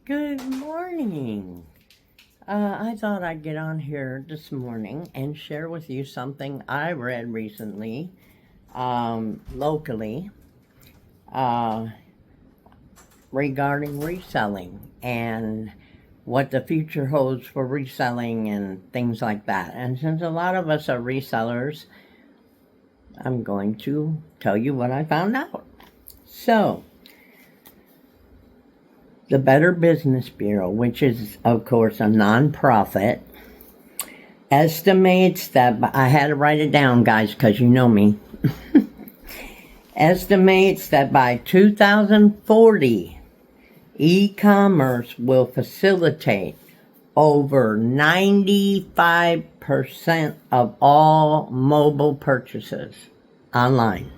Good morning. I thought I'd get on here this morning and share with you something I read recently, locally, uh, regarding reselling and what the future holds for reselling and things like that. And since a lot of us are resellers, I'm going to tell you what I found out. So, the Better Business Bureau, which is, of course, a nonprofit, estimates that, I had to write it down, guys, because you know me, estimates that by 2040, e-commerce will facilitate over 95% of all mobile purchases online.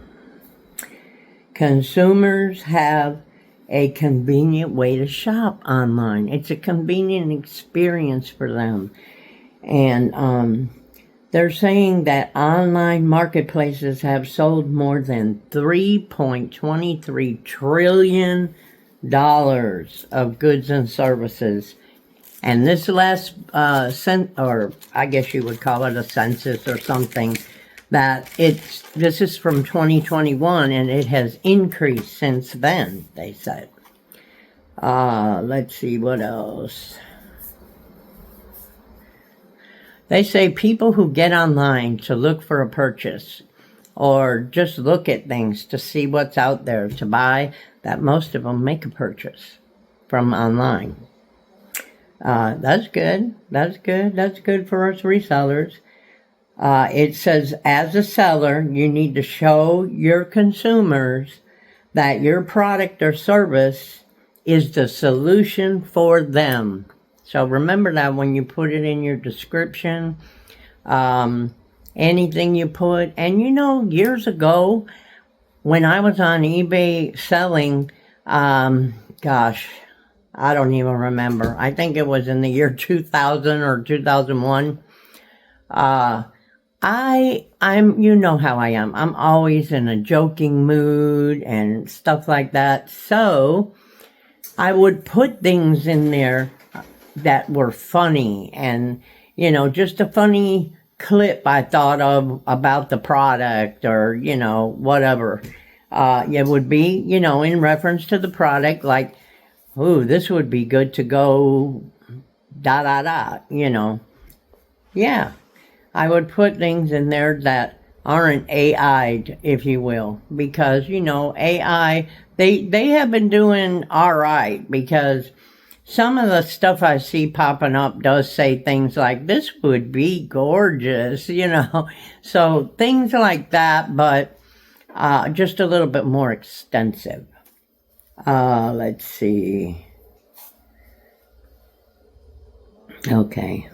Consumers have a convenient way to shop online. It's a convenient experience for them. And they're saying that online marketplaces have sold more than $3.23 trillion of goods and services. And this last or I guess you would call it a census or something, this is from 2021 and it has increased since then, they said. Let's see what else. They say people who get online to look for a purchase or just look at things to see what's out there to buy, that most of them make a purchase from online. That's good. That's good. That's good for us resellers. It says, as a seller, you need to show your consumers that your product or service is the solution for them. So remember that when you put it in your description, anything you put. And years ago, when I was on eBay selling, gosh, I don't even remember. I think it was in the year 2000 or 2001. I'm you know how I am. I'm always in a joking mood and stuff like that. So I would put things in there that were funny and, just a funny clip I thought of about the product or, whatever. It would be, in reference to the product, like, ooh, this would be good to go, Yeah. I would put things in there that aren't AI'd, if you will, because, AI, they have been doing all right, because some of the stuff I see popping up does say things like, this would be gorgeous, so things like that, but just a little bit more extensive. Let's see. Okay.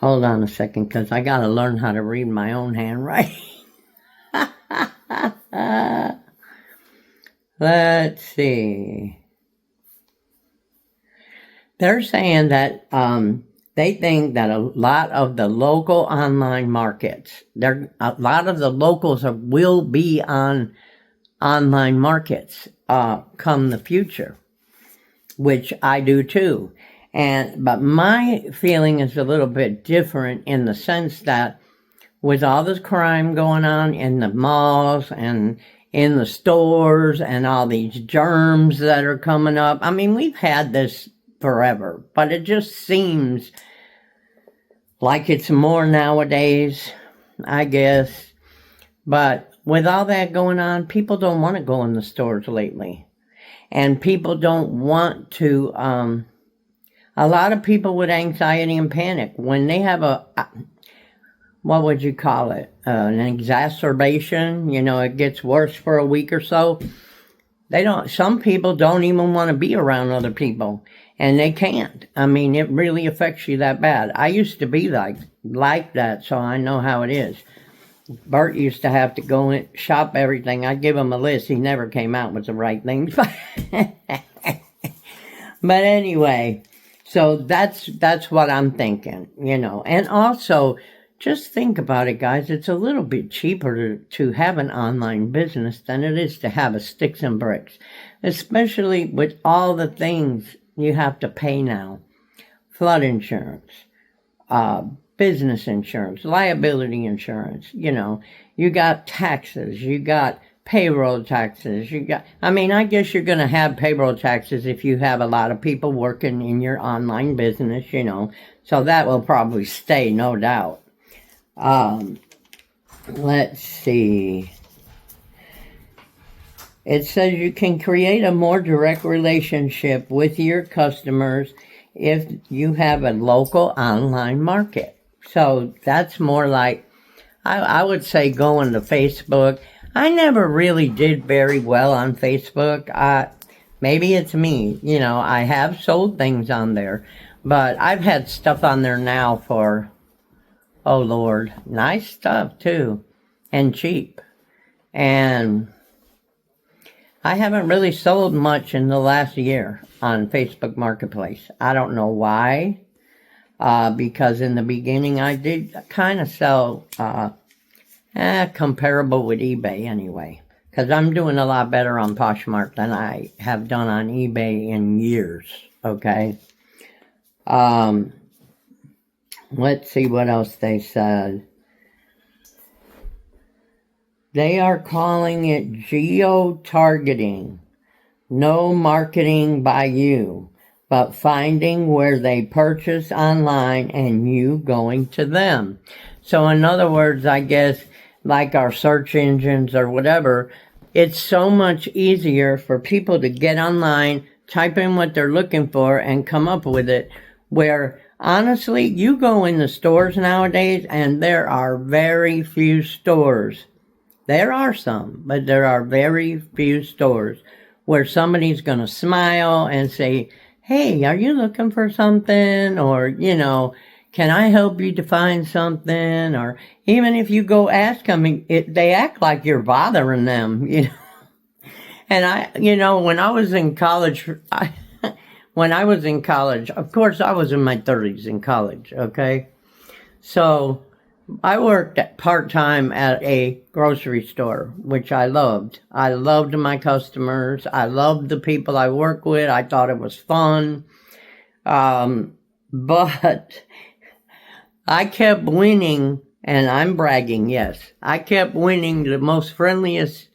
Hold on a second, because I got to learn how to read my own handwriting. Let's see. They're saying that they think that a lot of the local online markets, a lot of the locals will be on online markets come the future, which I do too. But my feeling is a little bit different in the sense that with all this crime going on in the malls and in the stores and all these germs that are coming up, I mean, we've had this forever, but it just seems like it's more nowadays, I guess. But with all that going on, people don't want to go in the stores lately. And people don't want to, a lot of people with anxiety and panic, when they have what would you call it? An exacerbation, it gets worse for a week or so. Some people don't even want to be around other people, and they can't. I mean, it really affects you that bad. I used to be like that, so I know how it is. Bert used to have to go and shop everything. I'd give him a list. He never came out with the right things. But anyway, so that's what I'm thinking, And also, just think about it, guys. It's a little bit cheaper to have an online business than it is to have a sticks and bricks, especially with all the things you have to pay now. Flood insurance, business insurance, liability insurance, you got taxes, you got payroll taxes, I guess you're going to have payroll taxes if you have a lot of people working in your online business, so that will probably stay, no doubt. Let's see. It says you can create a more direct relationship with your customers if you have a local online market. So that's more like, I would say, going to Facebook. I never really did very well on Facebook. Maybe it's me. I have sold things on there, but I've had stuff on there now for, oh Lord, nice stuff too, and cheap. And I haven't really sold much in the last year on Facebook Marketplace. I don't know why, because in the beginning I did kind of sell comparable with eBay anyway, because I'm doing a lot better on Poshmark than I have done on eBay in years, okay? Let's see what else they said. They are calling it geo-targeting. No marketing by you, but finding where they purchase online and you going to them. So in other words, I guess, like our search engines or whatever, it's so much easier for people to get online, type in what they're looking for, and come up with it, where honestly, you go in the stores nowadays and there are very few stores. There are some, but there are very few stores where somebody's going to smile and say, hey, are you looking for something? Or, can I help you to find something? Or even if you go ask them, they act like you're bothering them, And when I was in college, of course, I was in my 30s in college, okay? So I worked part-time at a grocery store, which I loved. I loved my customers. I loved the people I work with. I thought it was fun. But I kept winning, and I'm bragging, yes. I kept winning the most friendliest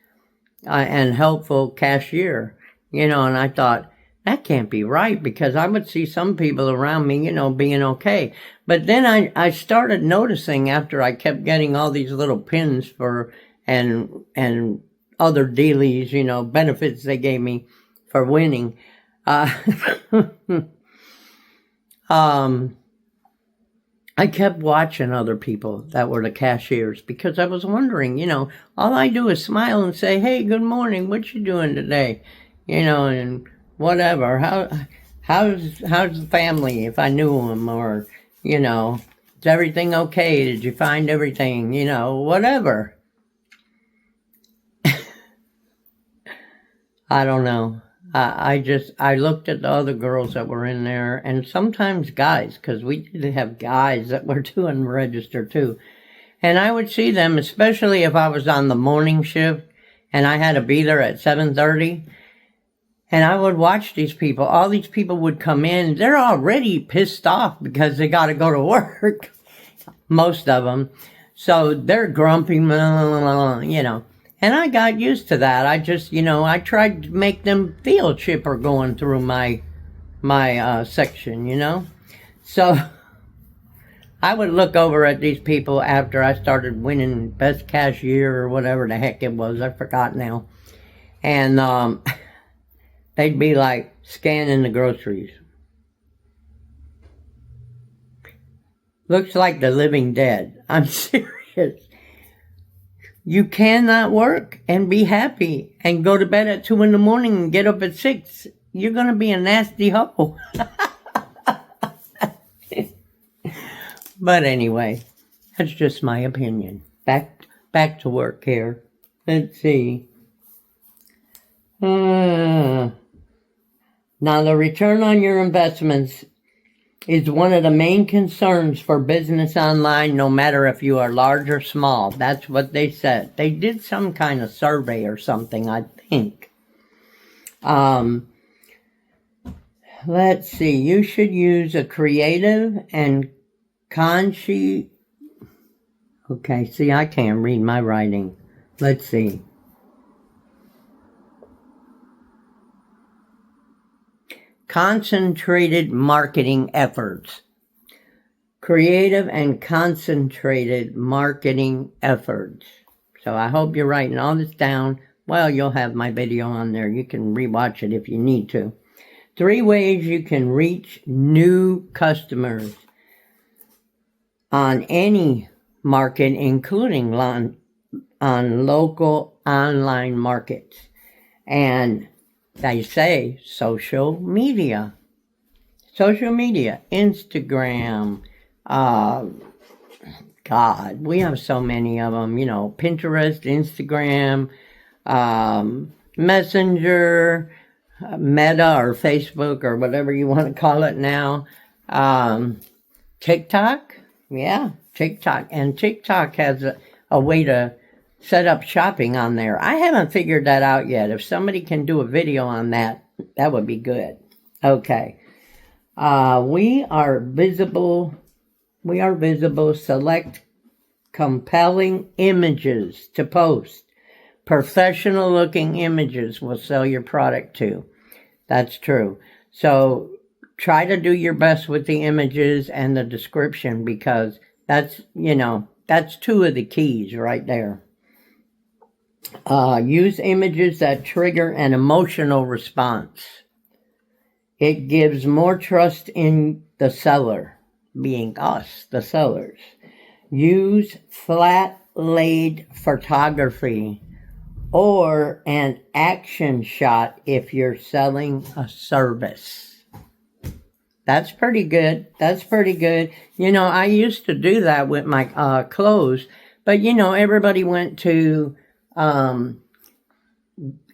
and helpful cashier, and I thought, that can't be right, because I would see some people around me, being okay. But then I started noticing, after I kept getting all these little pins and other dealies, benefits they gave me for winning. I kept watching other people that were the cashiers, because I was wondering, all I do is smile and say, hey, good morning, what you doing today? And whatever, how's the family, if I knew them, or, is everything okay? Did you find everything? Whatever. I don't know. I looked at the other girls that were in there, and sometimes guys, because we did have guys that were doing register too. And I would see them, especially if I was on the morning shift and I had to be there at 7:30. And I would watch these people. All these people would come in. They're already pissed off because they got to go to work. Most of them. So they're grumpy, And I got used to that. I just, I tried to make them feel chipper going through my section, So I would look over at these people after I started winning best cashier or whatever the heck it was. I forgot now. And, they'd be like scanning the groceries. Looks like the living dead. I'm serious. You cannot work and be happy and go to bed at 2 a.m. and get up at 6. You're going to be a nasty hoe. But anyway, that's just my opinion. Back to work here. Let's see. Now, the return on your investments is one of the main concerns for business online, no matter if you are large or small. That's what they said. They did some kind of survey or something, I think. Let's see. You should use a creative and Okay, see, I can't read my writing. Let's see. Concentrated marketing efforts. Creative and concentrated marketing efforts. So I hope you're writing all this down. Well, you'll have my video on there. You can rewatch it if you need to. 3 ways you can reach new customers on any market, including on local online markets. And they say social media, Instagram, God, we have so many of them, Pinterest, Instagram, Messenger, Meta or Facebook or whatever you want to call it now. TikTok, TikTok. And TikTok has a way to set up shopping on there. I haven't figured that out yet. If somebody can do a video on that, that would be good. Okay. We are visible. Select compelling images to post. Professional looking images will sell your product too. That's true. So try to do your best with the images and the description, because that's 2 of the keys right there. Use images that trigger an emotional response. It gives more trust in the seller, being us, the sellers. Use flat laid photography or an action shot if you're selling a service. That's pretty good. I used to do that with my clothes, but everybody went to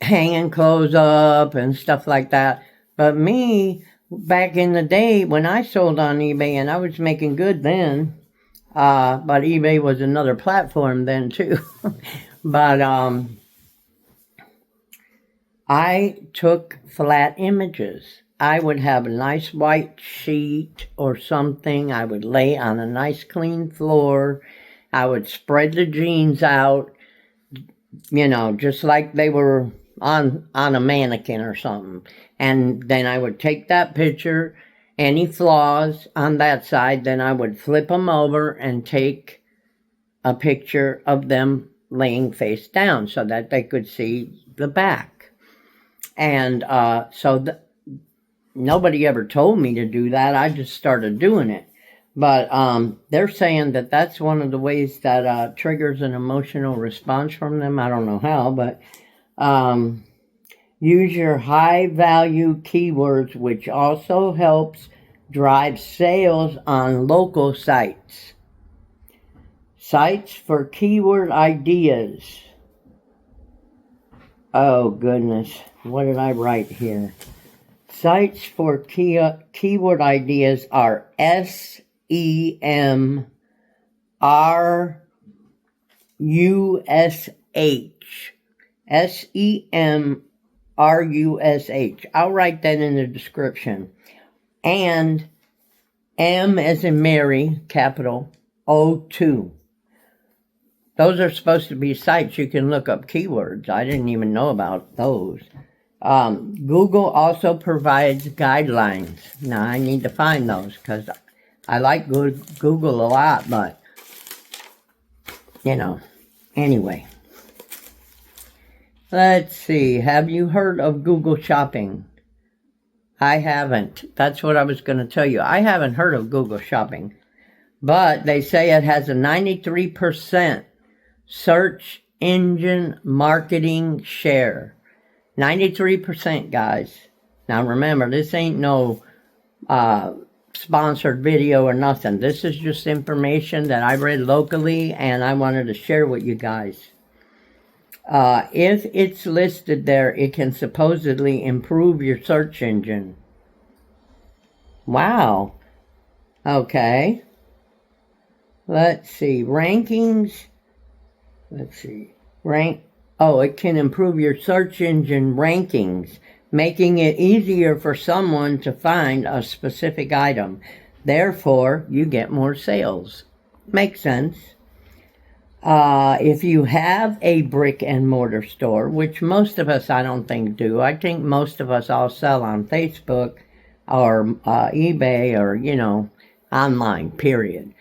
hanging clothes up and stuff like that. But me, back in the day when I sold on eBay, and I was making good then, but eBay was another platform then too. But I took flat images. I would have a nice white sheet or something. I would lay on a nice clean floor. I would spread the jeans out, just like they were on a mannequin or something. And then I would take that picture, any flaws on that side, then I would flip them over and take a picture of them laying face down so that they could see the back. And nobody ever told me to do that. I just started doing it. But they're saying that that's one of the ways that triggers an emotional response from them. I don't know how, but use your high-value keywords, which also helps drive sales on local sites. Sites for keyword ideas. Oh, goodness. What did I write here? Sites for keyword ideas are SEMRUSH. SEMRUSH. I'll write that in the description. And M as in Mary, capital, O2. Those are supposed to be sites you can look up keywords. I didn't even know about those. Google also provides guidelines. Now, I need to find those because I like Google a lot, but, anyway. Let's see. Have you heard of Google Shopping? I haven't. That's what I was going to tell you. I haven't heard of Google Shopping. But they say it has a 93% search engine marketing share. 93%, guys. Now remember, this ain't no sponsored video or nothing. This is just information that I read locally and I wanted to share with you guys. If it's listed there, it can supposedly improve your search engine. Wow. Okay. Let's see. Rankings. Let's see. It can improve your search engine rankings, making it easier for someone to find a specific item. Therefore, you get more sales. Makes sense. If you have a brick and mortar store, which most of us I don't think do, I think most of us all sell on Facebook or eBay or, online, period.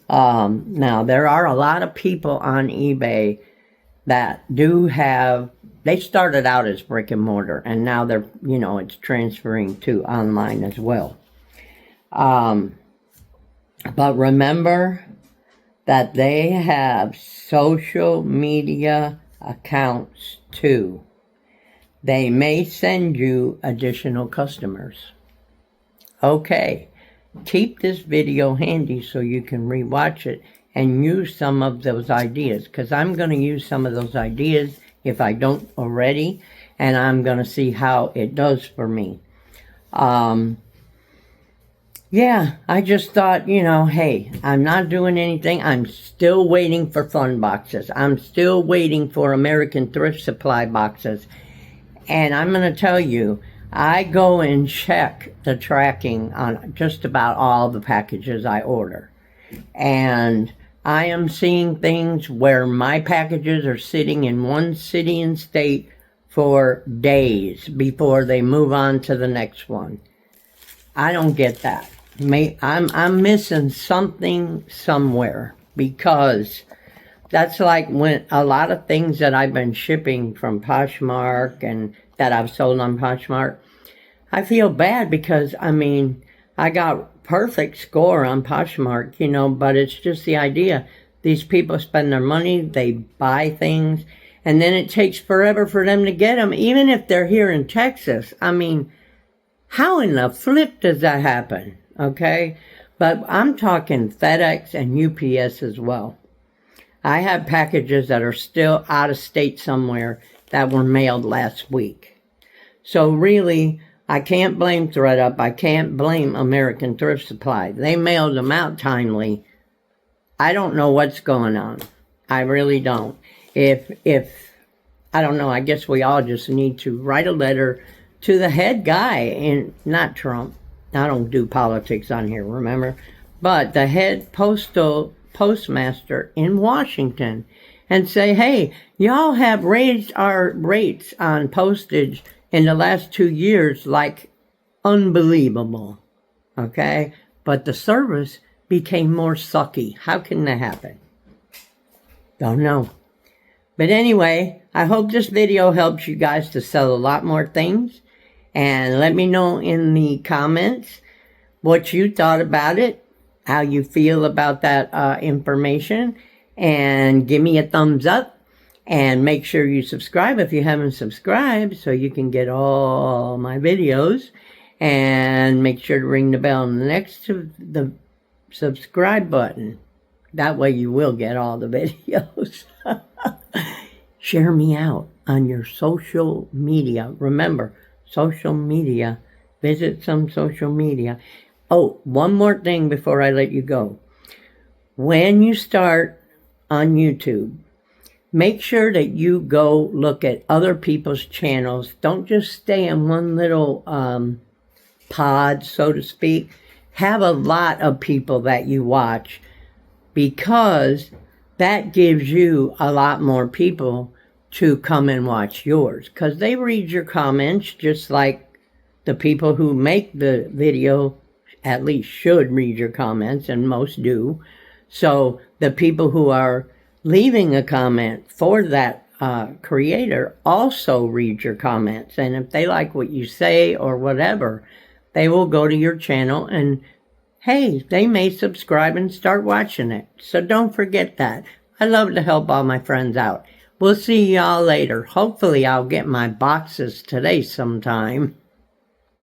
Now, there are a lot of people on eBay that they started out as brick and mortar, and now it's transferring to online as well. But remember that they have social media accounts too. They may send you additional customers. Okay, keep this video handy so you can rewatch it and use some of those ideas, because I'm going to use some of those ideas if I don't already, and I'm going to see how it does for me. Yeah, I just thought, hey, I'm not doing anything. I'm still waiting for fun boxes. I'm still waiting for American Thrift Supply boxes. And I'm going to tell you, I go and check the tracking on just about all the packages I order. And I am seeing things where my packages are sitting in one city and state for days before they move on to the next one. I don't get that. I'm missing something somewhere, because that's like when a lot of things that I've been shipping from Poshmark and that I've sold on Poshmark, I feel bad because, I got perfect score on Poshmark, but it's just the idea. These people spend their money, they buy things, and then it takes forever for them to get them, even if they're here in Texas. How in the flip does that happen? Okay? But I'm talking FedEx and UPS as well. I have packages that are still out of state somewhere that were mailed last week. So really, I can't blame ThredUp. I can't blame American Thrift Supply. They mailed them out timely. I don't know what's going on. I really don't. If I don't know, I guess we all just need to write a letter to the head guy, and not Trump. I don't do politics on here, remember? But the head postmaster in Washington, and say, hey, y'all have raised our rates on postage in the last 2 years like unbelievable, okay? But the service became more sucky. How can that happen? Don't know. But anyway, I hope this video helps you guys to sell a lot more things. And let me know in the comments what you thought about it, how you feel about that information, and give me a thumbs up, and make sure you subscribe if you haven't subscribed so you can get all my videos, and make sure to ring the bell next to the subscribe button. That way you will get all the videos. Share me out on your social media. Remember, social media. Visit some social media. Oh, one more thing before I let you go. When you start on YouTube, make sure that you go look at other people's channels. Don't just stay in one little pod, so to speak. Have a lot of people that you watch, because that gives you a lot more people to come and watch yours, because they read your comments just like the people who make the video at least should read your comments, and most do. So the people who are leaving a comment for that creator also read your comments, and if they like what you say or whatever, they will go to your channel, and hey, they may subscribe and start watching it. So don't forget that. I love to help all my friends out. We'll see y'all later. Hopefully I'll get my boxes today sometime.